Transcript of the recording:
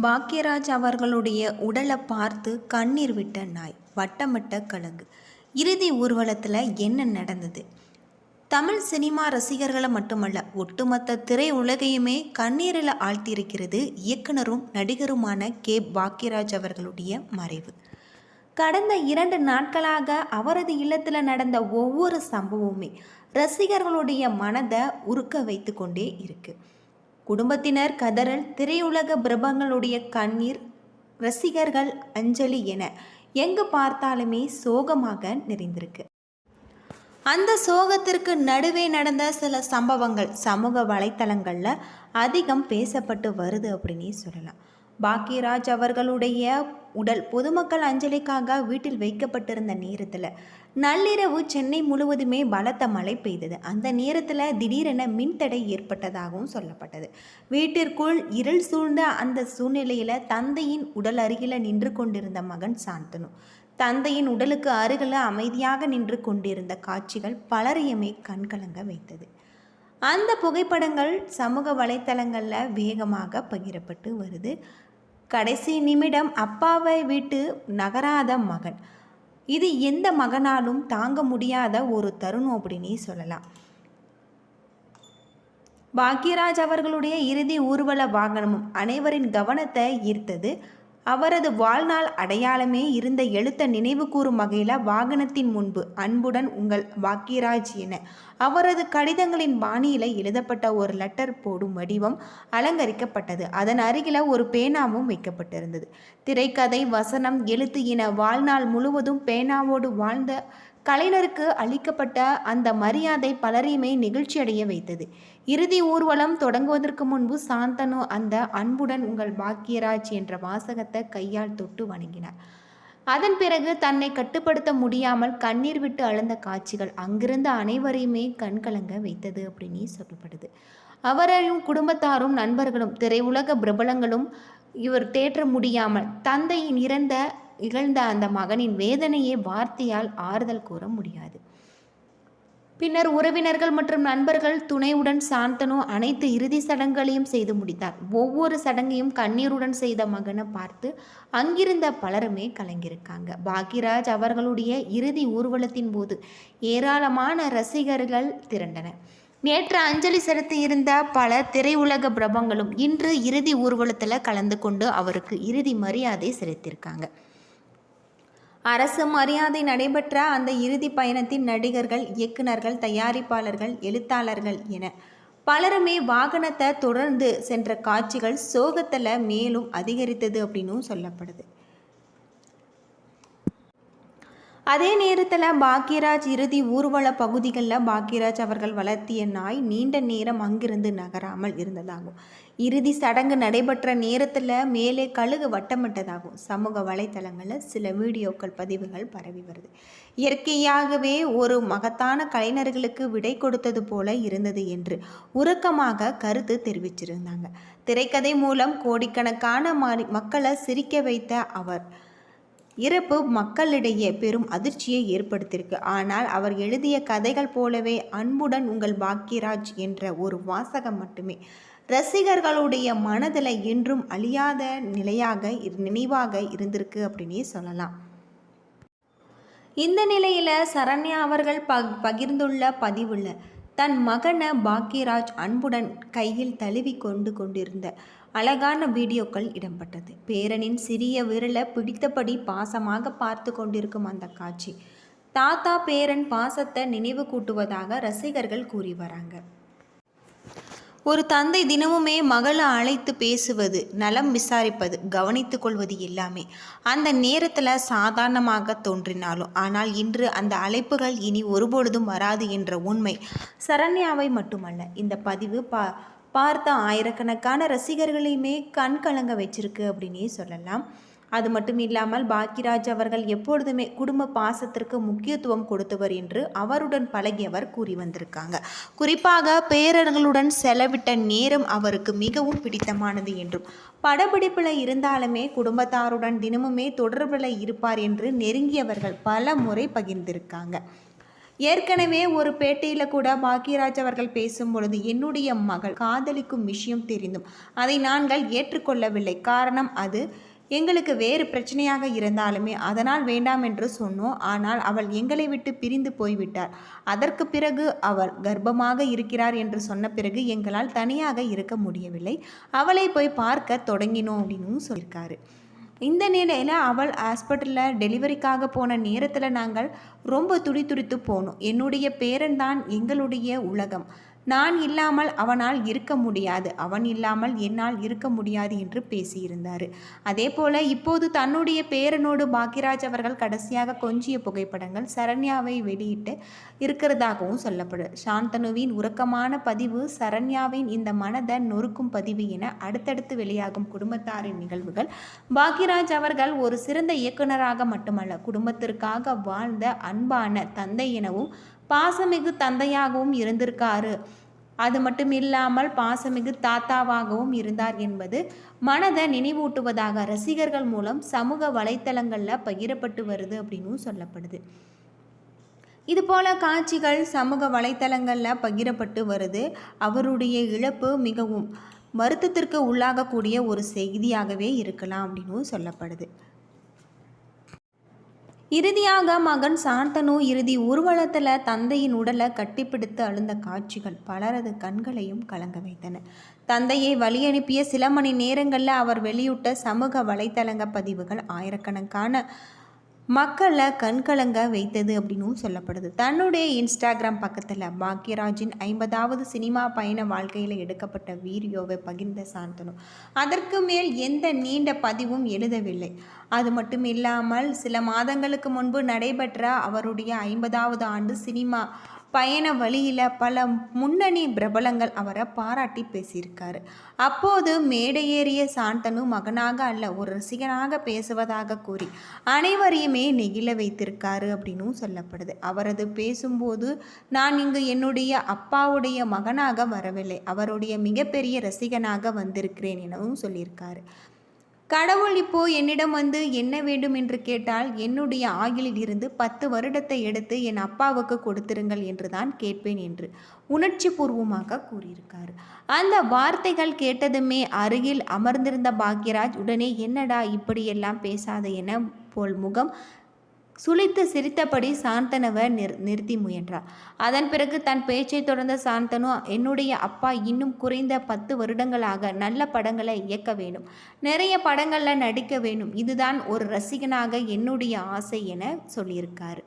பாக்யராஜ் அவர்களுடைய உடலை பார்த்து கண்ணீர் விட்ட நாய், வட்டமிட்ட கழுகு. இறுதி ஊர்வலத்தில் என்ன நடந்தது? தமிழ் சினிமா ரசிகர்களை மட்டுமல்ல, ஒட்டுமொத்த திரை உலகையுமே கண்ணீரில் ஆழ்த்தியிருக்கிறது இயக்குனரும் நடிகருமான பாக்யராஜ் அவர்களுடைய மறைவு. கடந்த 2 நாட்களாக அவரது இல்லத்தில் நடந்த ஒவ்வொரு சம்பவமுமே ரசிகர்களுடைய மனதை உருக்க வைத்து கொண்டே இருக்கு. குடும்பத்தினர் கதறல், திரையுலக பிரபங்களுடைய கண்ணீர், ரசிகர்கள் அஞ்சலி என எங்கு பார்த்தாலுமே சோகமாக நிறைந்திருக்கு. அந்த சோகத்திற்கு நடுவே நடந்த சில சம்பவங்கள் சமூக வலைத்தளங்களில் அதிகம் பேசப்பட்டு வருது அப்படின்னே சொல்லலாம். பாக்யராஜ் அவர்களுடைய உடல் பொதுமக்கள் அஞ்சலிக்காக வீட்டில் வைக்கப்பட்டிருந்த நேரத்தில் நள்ளிரவு சென்னை முழுவதுமே பலத்த மழை பெய்தது. அந்த நேரத்தில் திடீரென மின்தடை ஏற்பட்டதாகவும் சொல்லப்பட்டது. வீட்டிற்குள் இருள் சூழ்ந்த அந்த சூழ்நிலையில் தந்தையின் உடல் அருகில் நின்று கொண்டிருந்த மகன் சாந்தனு தந்தையின் உடலுக்கு அருகில் அமைதியாக நின்று கொண்டிருந்த காட்சிகள் பலரையுமே கண்கலங்க வைத்தது. அந்த புகைப்படங்கள் சமூக வலைத்தளங்களில் வேகமாக பகிரப்பட்டு வருது. கடைசி நிமிடம் அப்பாவை விட்டு நகராத மகன், இது எந்த மகனாலும் தாங்க முடியாத ஒரு தருணம் அப்படின்னே சொல்லலாம். பாக்யராஜ் அவர்களுடைய இறுதி ஊர்வல வாகனமும் அனைவரின் கவனத்தை ஈர்த்தது. அவரது வாழ்நாள் அடையாளமே இருந்த எழுத்தை நினைவு கூறும் வகையில் வாகனத்தின் முன்பு அன்புடன் உங்கள் பாக்யராஜ் என அவரது கடிதங்களின் பாணியில் எழுதப்பட்ட ஒரு லெட்டர் போடும் வடிவம் அலங்கரிக்கப்பட்டது. அதன் அருகில் ஒரு பேனாவும் வைக்கப்பட்டிருந்தது. திரைக்கதை, வசனம், எழுத்து என வாழ்நாள் முழுவதும் பேனாவோடு வாழ்ந்த கலைஞருக்கு அளிக்கப்பட்ட அந்த மரியாதை பலரையுமே நிகழ்ச்சியடைய வைத்தது. இறுதி ஊர்வலம் தொடங்குவதற்கு முன்பு சாந்தனு அந்த அன்புடன் உங்கள் பாக்யராஜ் என்ற வாசகத்தை கையால் தொட்டு வணங்கினார். அதன் பிறகு தன்னை கட்டுப்படுத்த முடியாமல் கண்ணீர் விட்டு அழுந்த காட்சிகள் அங்கிருந்த அனைவரையுமே கண்கலங்க வைத்தது அப்படின்னு சொல்லப்படுது. அவரையும் குடும்பத்தாரும் நண்பர்களும் திரையுலக பிரபலங்களும் இவர் தேற்ற முடியாமல் தந்தையின் இகழ்ந்த அந்த மகனின் வேதனையை வார்த்தையால் ஆறுதல் கூற முடியாது. பின்னர் உறவினர்கள் மற்றும் நண்பர்கள் துணையுடன் சாந்தனு அனைத்து இறுதி சடங்குகளையும் செய்து முடித்தார். ஒவ்வொரு சடங்கையும் கண்ணீருடன் செய்த மகனை பார்த்து அங்கிருந்த பலருமே கலங்கியிருக்காங்க. பாக்யராஜ் அவர்களுடைய இறுதி ஊர்வலத்தின் போது ஏராளமான ரசிகர்கள் திரண்டனர். நேற்று அஞ்சலி செலுத்தி இருந்த பல திரையுலக பிரபங்களும் இன்று இறுதி ஊர்வலத்தில் கலந்து கொண்டு அவருக்கு இறுதி மரியாதை செலுத்தியிருக்காங்க. அரசு மரியாதை நடைபெற்ற அந்த இறுதி பயணத்தின் நடிகர்கள், இயக்குனர்கள், தயாரிப்பாளர்கள், எழுத்தாளர்கள் என பலருமே வாகனத்தை தொடர்ந்து சென்ற காட்சிகள் சோகத்தில் மேலும் அதிகரித்தது அப்படின்னும் சொல்லப்படுது. அதே நேரத்தில் பாக்யராஜ் இறுதி ஊர்வல பகுதிகளில் பாக்யராஜ் அவர்கள் வளர்த்திய நாய் நீண்ட நேரம் அங்கிருந்து நகராமல் இருந்ததாகும். இறுதி சடங்கு நடைபெற்ற நேரத்தில் மேலே கழுகு வட்டமிட்டதாகும் சமூக வலைத்தளங்களில் சில வீடியோக்கள் பதிவுகள் பரவி வருது. இயற்கையாகவே ஒரு மகத்தான கலைஞர்களுக்கு விடை கொடுத்தது போல இருந்தது என்று உருக்கமாக கருத்து தெரிவிச்சிருந்தாங்க. திரைக்கதை மூலம் கோடிக்கணக்கான மக்களை சிரிக்க வைத்த அவர் இறப்பு மக்களிடையே பெரும் அதிர்ச்சியை ஏற்படுத்தியிருக்கு. ஆனால் அவர் எழுதிய கதைகள் போலவே அன்புடன் உங்கள் பாக்யராஜ் என்ற ஒரு வாசகம் மட்டுமே ரசிகர்களுடைய மனதில் என்றும் அழியாத நினைவாக இருந்திருக்கு அப்படின்னே சொல்லலாம். இந்த நிலையில் சரண்யா அவர்கள் பகிர்ந்துள்ள பதிவுள்ள தன் மகனை பாக்யராஜ் அன்புடன் கையில் தழுவி கொண்டிருந்த அழகான வீடியோக்கள் இடம்பெற்றது. பேரனின் சிறிய விரலை பிடித்தபடி பாசமாக பார்த்து கொண்டிருக்கும் அந்த காட்சி தாத்தா பேரன் பாசத்தை நினைவு கூட்டுவதாக ரசிகர்கள் கூறி வராங்க. ஒரு தந்தை தினமுமே மகளை அழைத்து பேசுவது, நலம் விசாரிப்பது, கவனித்து கொள்வது எல்லாமே அந்த நேரத்தில் சாதாரணமாக தோன்றினாலும், ஆனால் இன்று அந்த அழைப்புகள் இனி ஒருபொழுதும் வராது என்ற உண்மை சரண்யாவை மட்டுமல்ல, இந்த பதிவு பார்த்த ஆயிரக்கணக்கான ரசிகர்களையுமே கண் கலங்க வச்சிருக்கு அப்படின்னே சொல்லலாம். அது மட்டும் இல்லாமல் பாக்யராஜ் அவர்கள் எப்பொழுதுமே குடும்ப பாசத்திற்கு முக்கியத்துவம் கொடுத்தவர் என்று அவருடன் பழகியவர் கூறி வந்திருக்காங்க. குறிப்பாக பேரர்களுடன் செலவிட்ட நேரம் அவருக்கு மிகவும் பிடித்தமானது என்றும், படப்பிடிப்பில் இருந்தாலுமே குடும்பத்தாருடன் தினமுமே தொடர்பில் இருப்பார் என்று நெருங்கியவர்கள் பல முறை பகிர்ந்திருக்காங்க. ஏற்கனவே ஒரு பேட்டியில் கூட பாக்யராஜ் அவர்கள் பேசும்பொழுது, என்னுடைய மகள் காதலிக்கும் விஷயம் தெரிந்தும் அதை நாங்கள் ஏற்றுக்கொள்ளவில்லை. காரணம் அது எங்களுக்கு வேறு பிரச்சனையாக இருந்தாலுமே அதனால் வேண்டாம் என்று சொன்னோம். ஆனால் அவள் எங்களை விட்டு பிரிந்து போய்விட்டார். அதற்கு பிறகு அவள் கர்ப்பமாக இருக்கிறார் என்று சொன்ன பிறகு எங்களால் தனியாக இருக்க முடியவில்லை. அவளை போய் பார்க்க தொடங்கினோம் அப்படின்னு சொல்லியிருக்காரு. இந்த நிலையில் அவள் ஹாஸ்பிட்டலில் டெலிவரிக்காக போன நேரத்தில் நாங்கள் ரொம்ப துடித்து போனோம். என்னுடைய பேரன் தான் எங்களுடைய உலகம். நான் இல்லாமல் அவனால் இருக்க முடியாது, அவன் இல்லாமல் என்னால் இருக்க முடியாது என்று பேசியிருந்தார். அதே போல் இப்போது தன்னுடைய பேரனோடு பாக்யராஜ் அவர்கள் கடைசியாக கொஞ்சிய புகைப்படங்கள் சரண்யாவை வெளியிட்டு இருக்கிறதாகவும் சொல்லப்படுது. சாந்தனுவின் உறக்கமான பதிவு, சரண்யாவின் இந்த மனதை நொறுக்கும் பதிவு என அடுத்தடுத்து வெளியாகும் குடும்பத்தாரின் நிகழ்வுகள் பாக்யராஜ் அவர்கள் ஒரு சிறந்த இயக்குனராக மட்டுமல்ல, குடும்பத்திற்காக வாழ்ந்த அன்பான தந்தை எனவும் பாசமிகு தந்தையாகவும் இருந்திருக்காரு. அது மட்டும் இல்லாமல் பாசமிகு தாத்தாவாகவும் இருந்தார் என்பது மனதை நினைவூட்டுவதாக ரசிகர்கள் மூலம் சமூக வலைத்தளங்களில் பகிரப்பட்டு வருது அப்படின்னு சொல்லப்படுது. இதுபோல காட்சிகள் சமூக வலைத்தளங்களில் பகிரப்பட்டு வருது. அவருடைய இழப்பு மிகவும் வருத்தத்திற்கு உள்ளாகக்கூடிய ஒரு செய்தியாகவே இருக்கலாம் அப்படின்னு சொல்லப்படுது. இறுதியாக மகன் சாந்தனு இறுதி ஊர்வலத்தில் தந்தையின் உடலை கட்டிப்பிடித்து அழுந்த காட்சிகள் பலரது கண்களையும் கலங்க வைத்தன. தந்தையை வழி அனுப்பிய சில மணி நேரங்களில் அவர் வெளியிட்ட சமூக வலைத்தளங்க பதிவுகள் ஆயிரக்கணக்கான மக்களை கண்கலங்க வைத்தது அப்படின்னும் சொல்லப்படுது. தன்னுடைய இன்ஸ்டாகிராம் பக்கத்தில் பாக்யராஜின் 50வது சினிமா பயண வாழ்க்கையில் எடுக்கப்பட்ட வீடியோவை பகிர்ந்த சாந்தனு அதற்கு மேல் எந்த நீண்ட பதிவும் எழுதவில்லை. அது மட்டும் இல்லாமல் சில மாதங்களுக்கு முன்பு நடைபெற்ற அவருடைய 50வது ஆண்டு சினிமா பயண வழியில் பல முன்னணி பிரபலங்கள் அவரை பாராட்டி பேசியிருக்காரு. அப்போது மேடையேறிய சாந்தனு மகனாக அல்ல, ஒரு ரசிகனாக பேசுவதாக கூறி அனைவரையுமே நெகிழ வைத்திருக்காரு அப்படின்னும் சொல்லப்படுது. அவரது பேசும்போது, நான் இங்கு என்னுடைய அப்பாவுடைய மகனாக வரவில்லை, அவருடைய மிகப்பெரிய ரசிகனாக வந்திருக்கிறேன் எனவும் சொல்லியிருக்காரு. கடவுள் இப்போ என்னிடம் வந்து என்ன வேண்டும் என்று கேட்டால், என்னுடைய ஆயுளில் இருந்து 10 வருடத்தை எடுத்து என் அப்பாவுக்கு கொடுத்திருங்கள் என்று தான் கேட்பேன் என்று உணர்ச்சி பூர்வமாக கூறியிருக்காரு. அந்த வார்த்தைகள் கேட்டதுமே அருகில் அமர்ந்திருந்த பாக்யராஜ் உடனே என்னடா இப்படியெல்லாம் பேசாத என போல் முகம் சுளித்து சிரித்தபடி சாந்தனுவை நிறுத்தி முயன்றார். அதன் பிறகு தன் பேச்சை தொடர்ந்த சாந்தனு, என்னுடைய அப்பா இன்னும் குறைந்த 10 வருடங்களாக நல்ல படங்களை இயக்க வேண்டும், நிறைய படங்களில் நடிக்க வேண்டும், இதுதான் ஒரு ரசிகனாக என்னுடைய ஆசை என சொல்லியிருக்காரு.